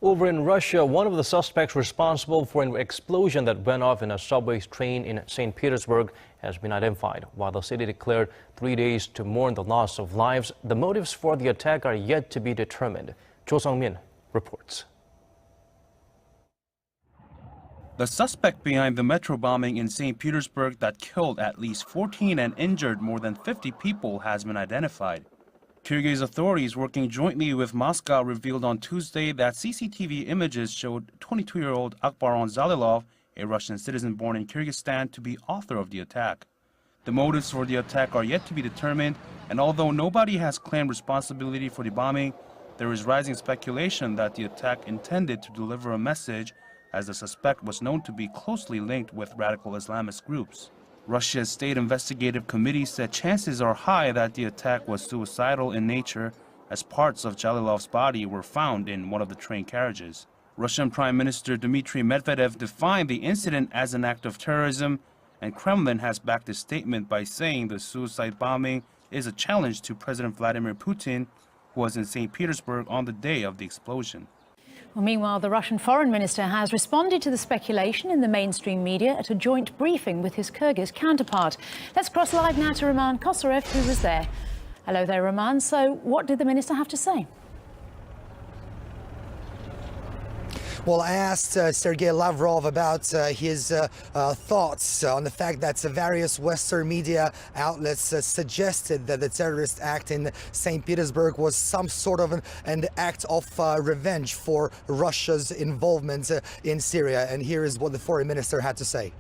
Over in Russia, one of the suspects responsible for an explosion that went off in a subway train in St. Petersburg has been identified. While the city declared 3 days to mourn the loss of lives, the motives for the attack are yet to be determined. Cho Sung-min reports. The suspect behind the metro bombing in St. Petersburg that killed at least 14 and injured more than 50 people has been identified. Kyrgyz authorities working jointly with Moscow revealed on Tuesday that CCTV images showed 22-year-old Akbaron Zalilov, a Russian citizen born in Kyrgyzstan, to be author of the attack. The motives for the attack are yet to be determined, and although nobody has claimed responsibility for the bombing, there is rising speculation that the attack intended to deliver a message, as the suspect was known to be closely linked with radical Islamist groups. Russia's State Investigative Committee said chances are high that the attack was suicidal in nature, as parts of Zalilov's body were found in one of the train carriages. Russian Prime Minister Dmitry Medvedev defined the incident as an act of terrorism, and Kremlin has backed his statement by saying the suicide bombing is a challenge to President Vladimir Putin, who was in St. Petersburg on the day of the explosion. Well, meanwhile, the Russian foreign minister has responded to the speculation in the mainstream media at a joint briefing with his Kyrgyz counterpart. Let's cross live now to Roman Kosarev, who was there. Hello there, Roman. So what did the minister have to say? Well, I asked Sergei Lavrov about his thoughts on the fact that various Western media outlets suggested that the terrorist act in St. Petersburg was some sort of an act of revenge for Russia's involvement in Syria. And here is what the foreign minister had to say.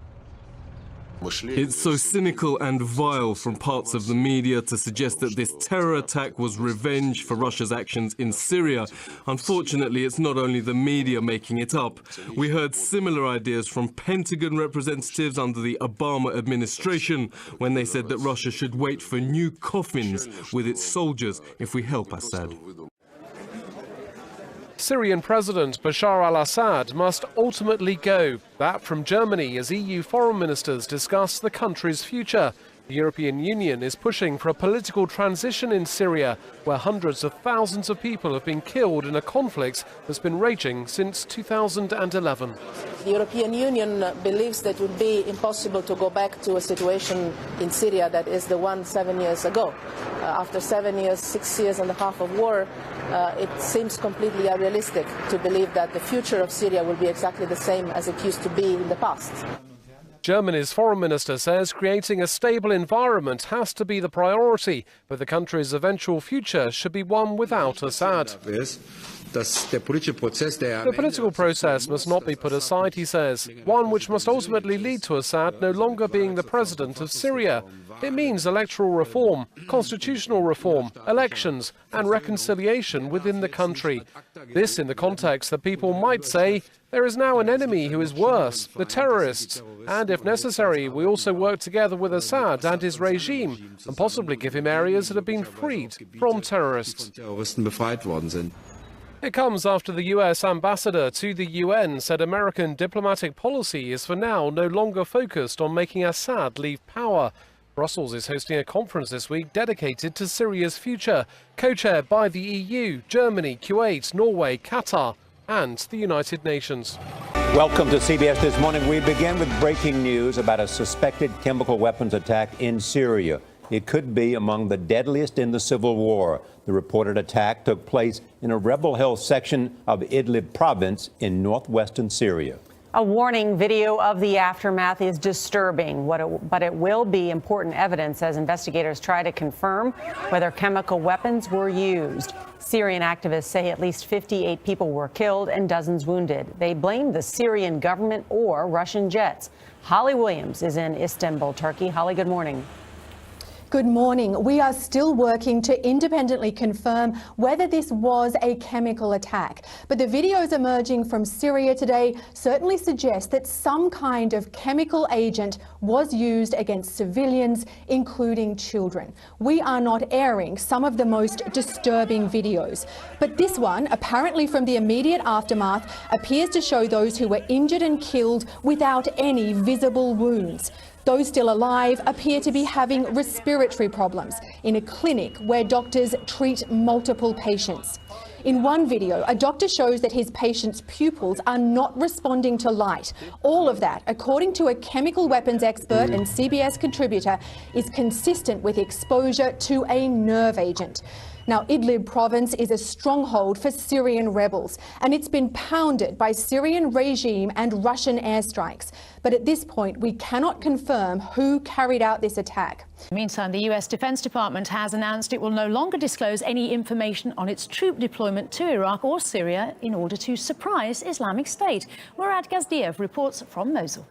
It's so cynical and vile from parts of the media to suggest that this terror attack was revenge for Russia's actions in Syria. Unfortunately, it's not only the media making it up. We heard similar ideas from Pentagon representatives under the Obama administration when they said that Russia should wait for new coffins with its soldiers if we help Assad. Syrian President Bashar al-Assad must ultimately go. That from Germany as EU foreign ministers discuss the country's future. The European Union is pushing for a political transition in Syria, where hundreds of thousands of people have been killed in a conflict that's been raging since 2011. The European Union believes that it would be impossible to go back to a situation in Syria that is the one 7 years ago. After 7 years, 6 years and a half of war, it seems completely unrealistic to believe that the future of Syria will be exactly the same as it used to be in the past. Germany's foreign minister says creating a stable environment has to be the priority, but the country's eventual future should be one without Assad. The political process must not be put aside, he says, one which must ultimately lead to Assad no longer being the president of Syria. It means electoral reform, constitutional reform, elections and reconciliation within the country. This in the context that people might say there is now an enemy who is worse, the terrorists, and if necessary we also work together with Assad and his regime and possibly give him areas that have been freed from terrorists. It comes after the US ambassador to the UN said American diplomatic policy is for now no longer focused on making Assad leave power. Brussels is hosting a conference this week dedicated to Syria's future, co-chaired by the EU, Germany, Kuwait, Norway, Qatar and the United Nations. Welcome to CBS This Morning. We begin with breaking news about a suspected chemical weapons attack in Syria. It could be among the deadliest in the civil war. The reported attack took place in a rebel-held section of Idlib province in northwestern Syria. A warning video of the aftermath is disturbing, but it will be important evidence as investigators try to confirm whether chemical weapons were used. Syrian activists say at least 58 people were killed and dozens wounded. They blame the Syrian government or Russian jets. Holly Williams is in Istanbul, Turkey. Holly, good morning. Good morning. We are still working to independently confirm whether this was a chemical attack. But the videos emerging from Syria today certainly suggest that some kind of chemical agent was used against civilians, including children. We are not airing some of the most disturbing videos. But this one, apparently from the immediate aftermath, appears to show those who were injured and killed without any visible wounds. Those still alive appear to be having respiratory problems in a clinic where doctors treat multiple patients. In one video, a doctor shows that his patient's pupils are not responding to light. All of that, according to a chemical weapons expert and CBS contributor, is consistent with exposure to a nerve agent. Now, Idlib province is a stronghold for Syrian rebels, and it's been pounded by Syrian regime and Russian airstrikes. But at this point, we cannot confirm who carried out this attack. Meantime, the US Defense Department has announced it will no longer disclose any information on its troop deployment to Iraq or Syria in order to surprise Islamic State. Murad Gazdiev reports from Mosul.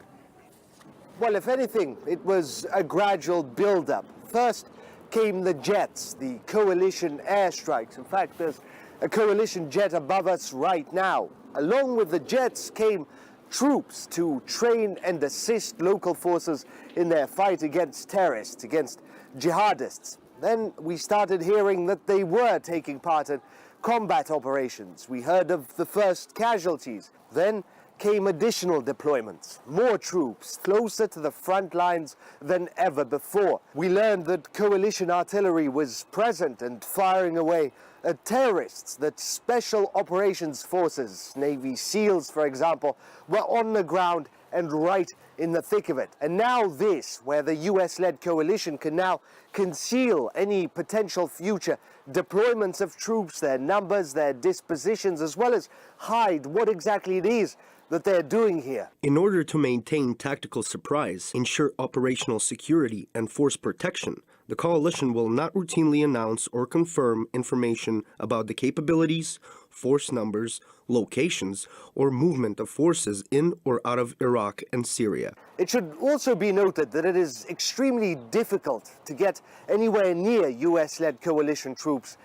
Well, if anything, it was a gradual build-up. First came the jets, the coalition airstrikes. In fact, there's a coalition jet above us right now. Along with the jets came troops to train and assist local forces in their fight against terrorists, against jihadists. Then we started hearing that they were taking part in combat operations. We heard of the first casualties. Then came additional deployments, more troops closer to the front lines than ever before. We learned that coalition artillery was present and firing away at terrorists, that special operations forces, Navy SEALs for example, were on the ground and right in the thick of it. And now this, where the US-led coalition can now conceal any potential future deployments of troops, their numbers, their dispositions, as well as hide what exactly it is that they're doing here. In order to maintain tactical surprise, ensure operational security, and force protection, the coalition will not routinely announce or confirm information about the capabilities, force numbers, locations, or movement of forces in or out of Iraq and Syria. It should also be noted that it is extremely difficult to get anywhere near US-led coalition troops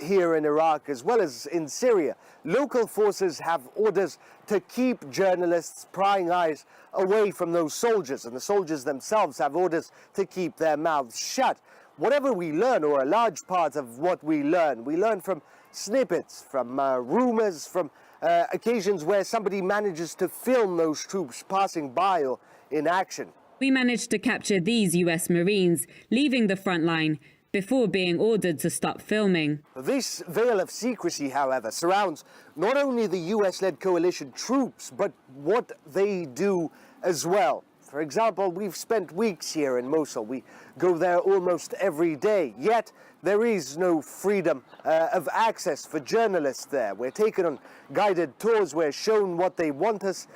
here in Iraq as well as in Syria. Local forces have orders to keep journalists, prying eyes away from those soldiers, and the soldiers themselves have orders to keep their mouths shut. Whatever we learn, or a large part of what we learn from snippets, from rumors, from occasions where somebody manages to film those troops passing by or in action. We managed to capture these US Marines leaving the front line before being ordered to stop filming. This veil of secrecy, however, surrounds not only the US-led coalition troops, but what they do as well. For example, we've spent weeks here in Mosul. We go there almost every day, yet there is no freedom of access for journalists there. We're taken on guided tours, we're shown what they want us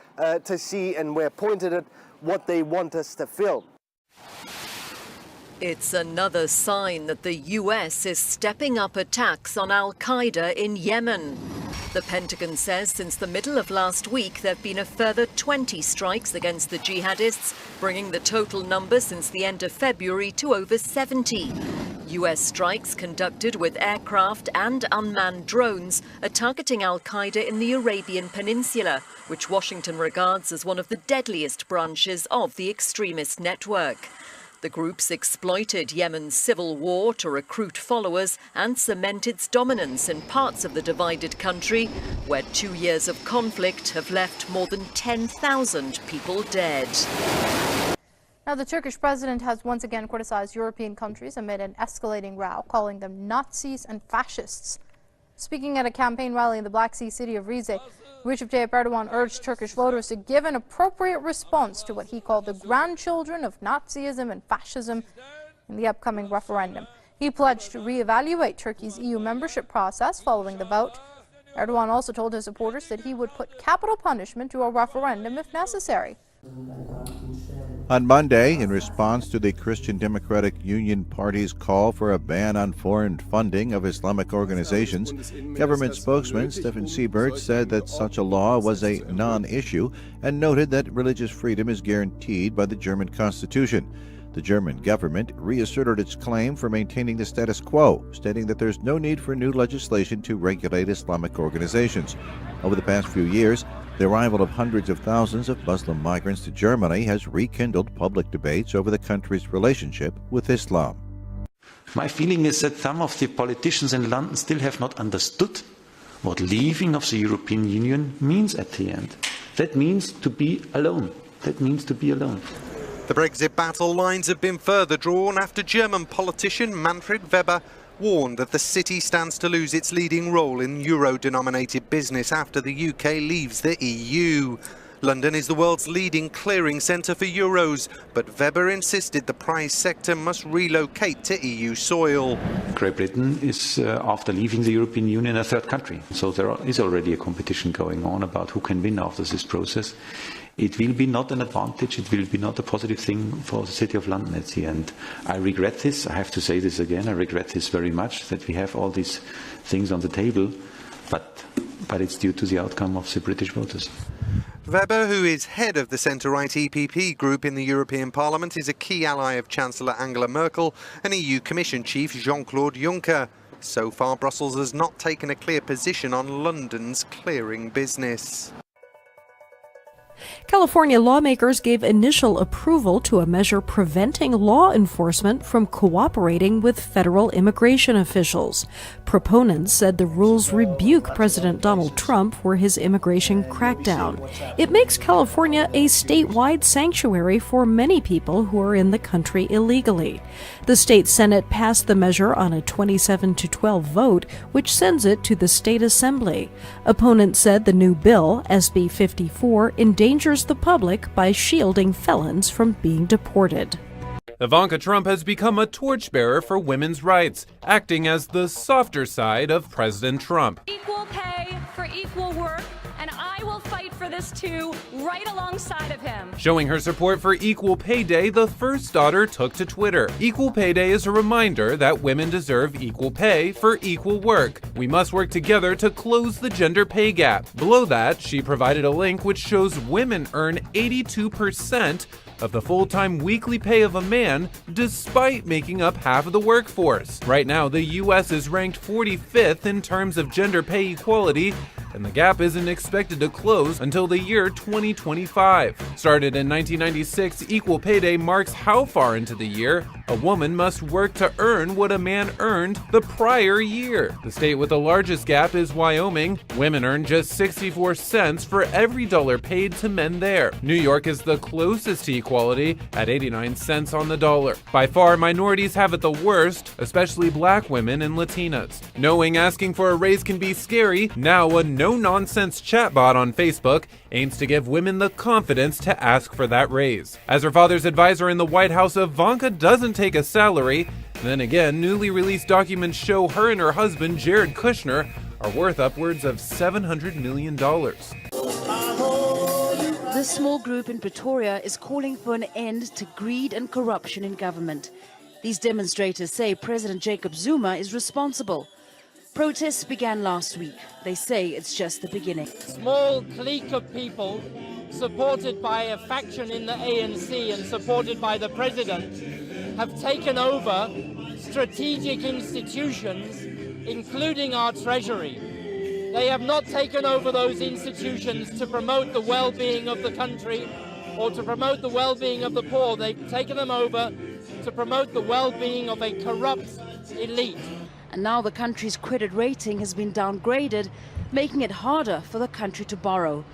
to see, and we're pointed at what they want us to film. It's another sign that the US is stepping up attacks on al-Qaeda in Yemen. The Pentagon says since the middle of last week there have been a further 20 strikes against the jihadists, bringing the total number since the end of February to over 70. US strikes conducted with aircraft and unmanned drones are targeting al-Qaeda in the Arabian Peninsula, which Washington regards as one of the deadliest branches of the extremist network. The groups exploited Yemen's civil war to recruit followers and cement its dominance in parts of the divided country, where 2 years of conflict have left more than 10,000 people dead. Now, the Turkish president has once again criticized European countries amid an escalating row, calling them Nazis and fascists. Speaking at a campaign rally in the Black Sea city of Rize, Recep Tayyip Erdogan urged Turkish voters to give an appropriate response to what he called the grandchildren of Nazism and fascism in the upcoming referendum. He pledged to reevaluate Turkey's EU membership process following the vote. Erdogan also told his supporters that he would put capital punishment to a referendum if necessary. On Monday, in response to the Christian Democratic Union Party's call for a ban on foreign funding of Islamic organizations, government spokesman Stefan Siebert said that such a law was a non-issue and noted that religious freedom is guaranteed by the German constitution. The German government reasserted its claim for maintaining the status quo, stating that there's no need for new legislation to regulate Islamic organizations. Over the past few years, the arrival of hundreds of thousands of Muslim migrants to Germany has rekindled public debates over the country's relationship with Islam. My feeling is that some of the politicians in London still have not understood what leaving of the European Union means at the end. That means to be alone. That means to be alone. The Brexit battle lines have been further drawn after German politician Manfred Weber warned that the city stands to lose its leading role in euro-denominated business after the UK leaves the EU. London is the world's leading clearing centre for euros, but Weber insisted the prize sector must relocate to EU soil. Great Britain is, after leaving the European Union, a third country. So there is already a competition going on about who can win after this process. It will be not an advantage, it will be not a positive thing for the City of London at the end. I regret this, I have to say this again, I regret this very much, that we have all these things on the table, but it's due to the outcome of the British voters. Weber, who is head of the centre-right EPP group in the European Parliament, is a key ally of Chancellor Angela Merkel and EU Commission Chief Jean-Claude Juncker. So far, Brussels has not taken a clear position on London's clearing business. California lawmakers gave initial approval to a measure preventing law enforcement from cooperating with federal immigration officials. Proponents said the rules rebuke President Donald Trump for his immigration crackdown. It makes California a statewide sanctuary for many people who are in the country illegally. The state Senate passed the measure on a 27-12 vote, which sends it to the state assembly. Opponents said the new bill, SB 54, endangers the public by shielding felons from being deported. Ivanka Trump has become a torchbearer for women's rights, acting as the softer side of President Trump. Equal pay for equal work, and I will fight for this too, right alongside of him. Showing her support for Equal Pay Day, the first daughter took to Twitter. Equal Pay Day is a reminder that women deserve equal pay for equal work. We must work together to close the gender pay gap. Below that, she provided a link which shows women earn 82% of the full-time weekly pay of a man, despite making up half of the workforce. Right now, the U.S. is ranked 45th in terms of gender pay equality, and the gap isn't expected to close until the year 2025. Started in 1996, Equal Pay Day marks how far into the year a woman must work to earn what a man earned the prior year. The state with the largest gap is Wyoming. Women earn just 64 cents for every dollar paid to men there. New York is the closest to equality at 89 cents on the dollar. By far, minorities have it the worst, especially black women and Latinas. Knowing asking for a raise can be scary, now a no-nonsense chatbot on Facebook aims to give women the confidence to ask for that raise. As her father's advisor in the White House, Ivanka doesn't take a salary. Then again, newly released documents show her and her husband, Jared Kushner, are worth upwards of $700 million. This small group in Pretoria is calling for an end to greed and corruption in government. These demonstrators say President Jacob Zuma is responsible. Protests began last week. They say it's just the beginning. Small clique of people supported by a faction in the ANC and supported by the president have taken over strategic institutions, including our treasury. They have not taken over those institutions to promote the well-being of the country or to promote the well-being of the poor. They've taken them over to promote the well-being of a corrupt elite. And now the country's credit rating has been downgraded, making it harder for the country to borrow.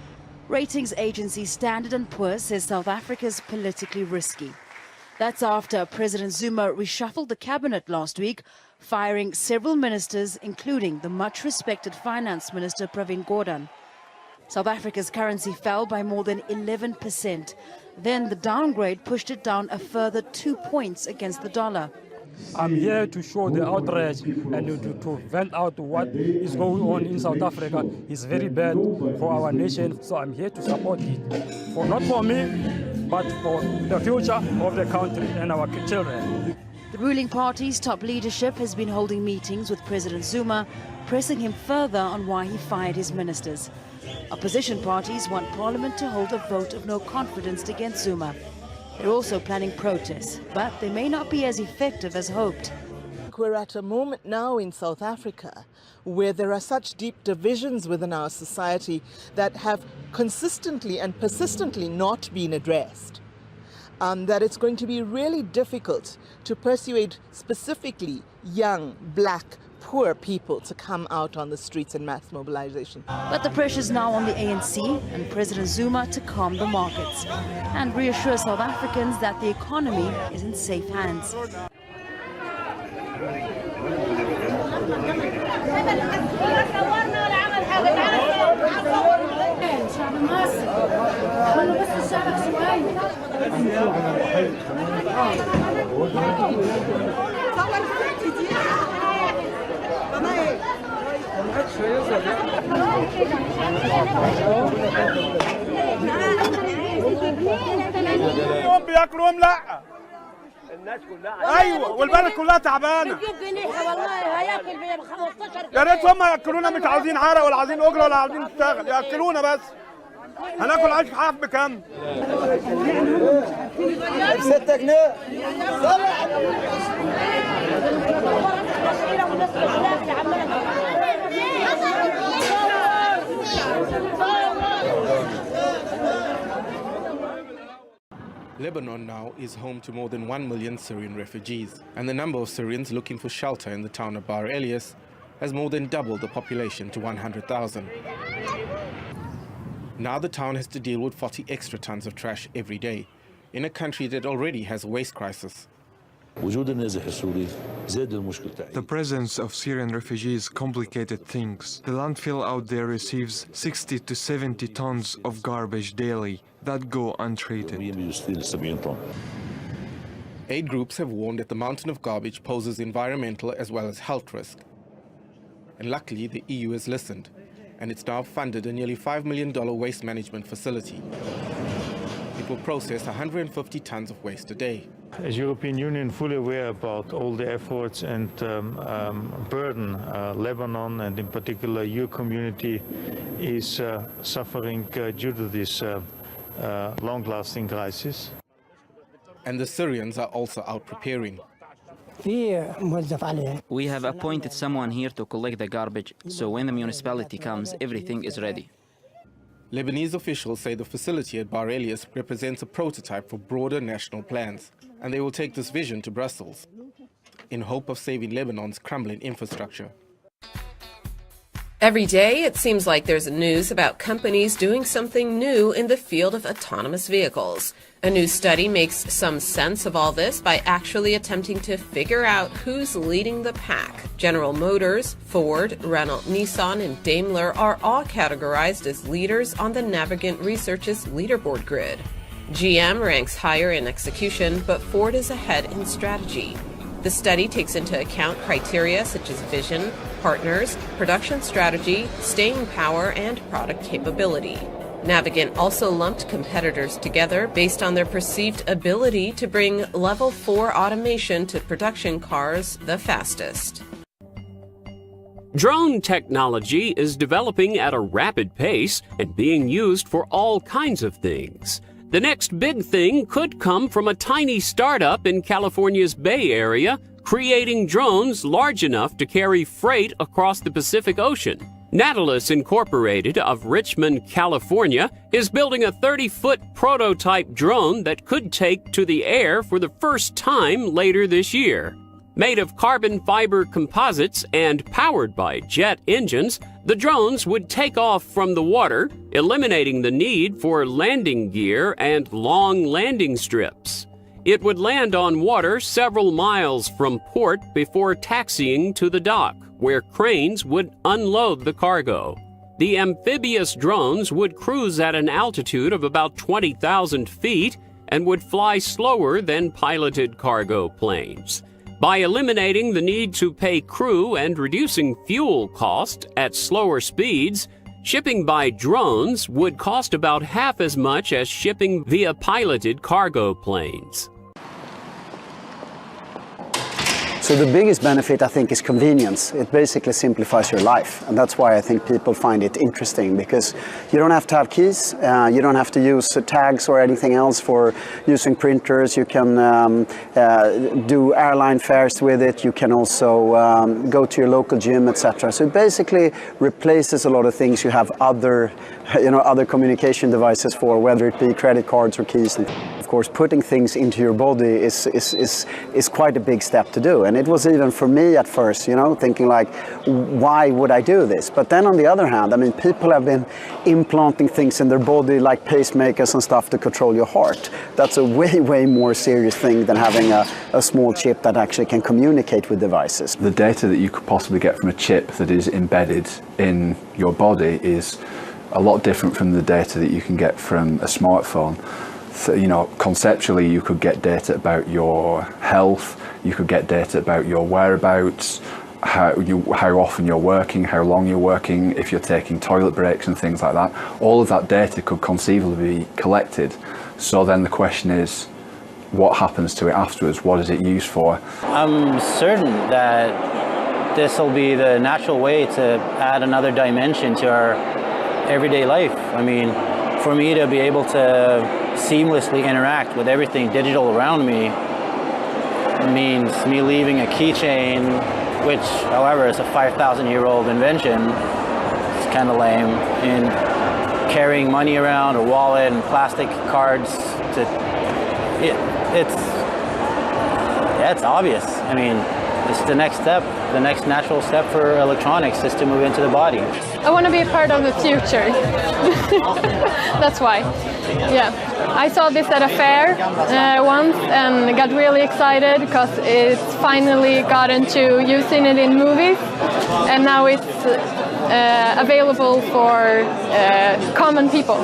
Ratings agency Standard & Poor's says South Africa is politically risky. That's after President Zuma reshuffled the cabinet last week, firing several ministers, including the much-respected Finance Minister Pravin Gordhan. South Africa's currency fell by more than 11%. Then the downgrade pushed it down a further 2 points against the dollar. I'm here to show the outrage and to vent out what is going on in South Africa. It's very bad for our nation, so I'm here to support it. Not for me, but for the future of the country and our children. The ruling party's top leadership has been holding meetings with President Zuma, pressing him further on why he fired his ministers. Opposition parties want Parliament to hold a vote of no confidence against Zuma. They're also planning protests, but they may not be as effective as hoped. We're at a moment now in South Africa where there are such deep divisions within our society that have consistently and persistently not been addressed. That it's going to be really difficult to persuade specifically young, black, poor people to come out on the streets in mass mobilization. But the pressure's now on the ANC and President Zuma to calm the markets and reassure South Africans that the economy is in safe hands. يوم بياكلوا يوم لا. الناس كلها ايوه والبلد كلها تعبانه. يا ريت هم ياكلونا، مش عاوزين عرق ولا عاوزين اجره ولا عاوزين نشتغل، ياكلونا بس. هناكل عيش حاف بكام؟ ب6 جنيه. Lebanon now is home to more than 1 million Syrian refugees, and the number of Syrians looking for shelter in the town of Bar Elias has more than doubled the population to 100,000. Now the town has to deal with 40 extra tons of trash every day, in a country that already has a waste crisis. The presence of Syrian refugees complicated things. The landfill out there receives 60 to 70 tons of garbage daily that go untreated. Aid groups have warned that the mountain of garbage poses environmental as well as health risk. And luckily, the EU has listened, and it's now funded a nearly $5 million waste management facility. It will process 150 tons of waste a day. As European Union, fully aware about all the efforts and burden Lebanon and in particular your community is suffering due to this long-lasting crisis. And the Syrians are also out preparing. We have appointed someone here to collect the garbage, so when the municipality comes, everything is ready. Lebanese officials say the facility at Bar Elias represents a prototype for broader national plans, and they will take this vision to Brussels in hope of saving Lebanon's crumbling infrastructure. Every day, it seems like there's news about companies doing something new in the field of autonomous vehicles. A new study makes some sense of all this by actually attempting to figure out who's leading the pack. General Motors, Ford, Renault, Nissan, and Daimler are all categorized as leaders on the Navigant Research's leaderboard grid. GM ranks higher in execution, but Ford is ahead in strategy. The study takes into account criteria such as vision, partners, production strategy, staying power, and product capability. Navigant also lumped competitors together based on their perceived ability to bring Level 4 automation to production cars the fastest. Drone technology is developing at a rapid pace and being used for all kinds of things. The next big thing could come from a tiny startup in California's Bay Area creating drones large enough to carry freight across the Pacific Ocean. Nautilus Incorporated of Richmond, California, is building a 30-foot prototype drone that could take to the air for the first time later this year. Made of carbon fiber composites and powered by jet engines, the drones would take off from the water, eliminating the need for landing gear and long landing strips. It would land on water several miles from port before taxiing to the dock, where cranes would unload the cargo. The amphibious drones would cruise at an altitude of about 20,000 feet and would fly slower than piloted cargo planes. By eliminating the need to pay crew and reducing fuel cost at slower speeds, shipping by drones would cost about half as much as shipping via piloted cargo planes. So the biggest benefit, I think, is convenience. It basically simplifies your life, and that's why I think people find it interesting, because you don't have to have keys, you don't have to use tags or anything else for using printers. You can do airline fares with it. You can also go to your local gym, etc. So it basically replaces a lot of things you have other communication devices for, whether it be credit cards or keys. And of course, putting things into your body is quite a big step to do. And it was even for me at first, thinking like, why would I do this? But then on the other hand, I mean, people have been implanting things in their body like pacemakers and stuff to control your heart. That's a way, way more serious thing than having a small chip that actually can communicate with devices. The data that you could possibly get from a chip that is embedded in your body is a lot different from the data that you can get from a smartphone. conceptually you could get data about your health, you could get data about your whereabouts, how often you're working, how long you're working, if you're taking toilet breaks and things like that. All of that data could conceivably be collected. So then the question is, what happens to it afterwards? What is it used for? I'm certain that this will be the natural way to add another dimension to our everyday life. I mean, for me to be able to seamlessly interact with everything digital around me means me leaving a keychain, which, however, is a 5,000-year-old invention. It's kind of lame. And carrying money around, a wallet and plastic cards, it's obvious. I mean, it's the next step. The next natural step for electronics is to move into the body. I want to be a part of the future. That's why. Yeah. I saw this at a fair once and got really excited because it's finally gotten to using it in movies, and now it's available for common people.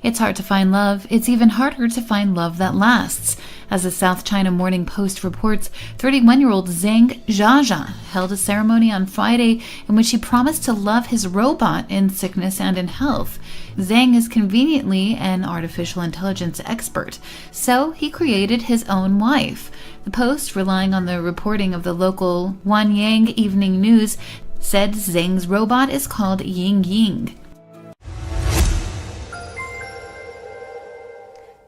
It's hard to find love. It's even harder to find love that lasts. As the South China Morning Post reports, 31-year-old Zhang Zhazha held a ceremony on Friday in which he promised to love his robot in sickness and in health. Zhang is conveniently an artificial intelligence expert, so he created his own wife. The Post, relying on the reporting of the local Huanyang Evening News, said Zhang's robot is called Ying Ying.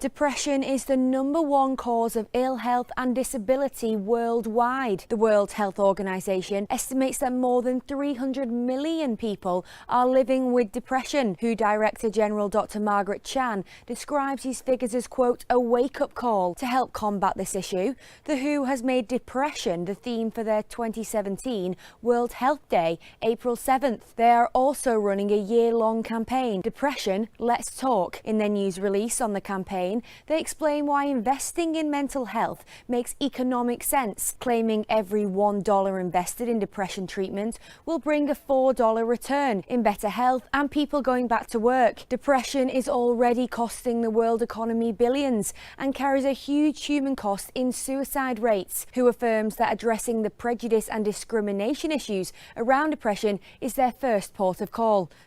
Depression is the #1 cause of ill health and disability worldwide. The World Health Organization estimates that more than 300 million people are living with depression. WHO Director General Dr. Margaret Chan describes these figures as, quote, a wake-up call to help combat this issue. The WHO has made depression the theme for their 2017 World Health Day, April 7th. They are also running a year-long campaign, Depression, Let's Talk. In their news release on the campaign, they explain why investing in mental health makes economic sense, claiming every $1 invested in depression treatment will bring a $4 return in better health and people going back to work. Depression is already costing the world economy billions and carries a huge human cost in suicide rates. WHO affirms that addressing the prejudice and discrimination issues around depression is their first port of call.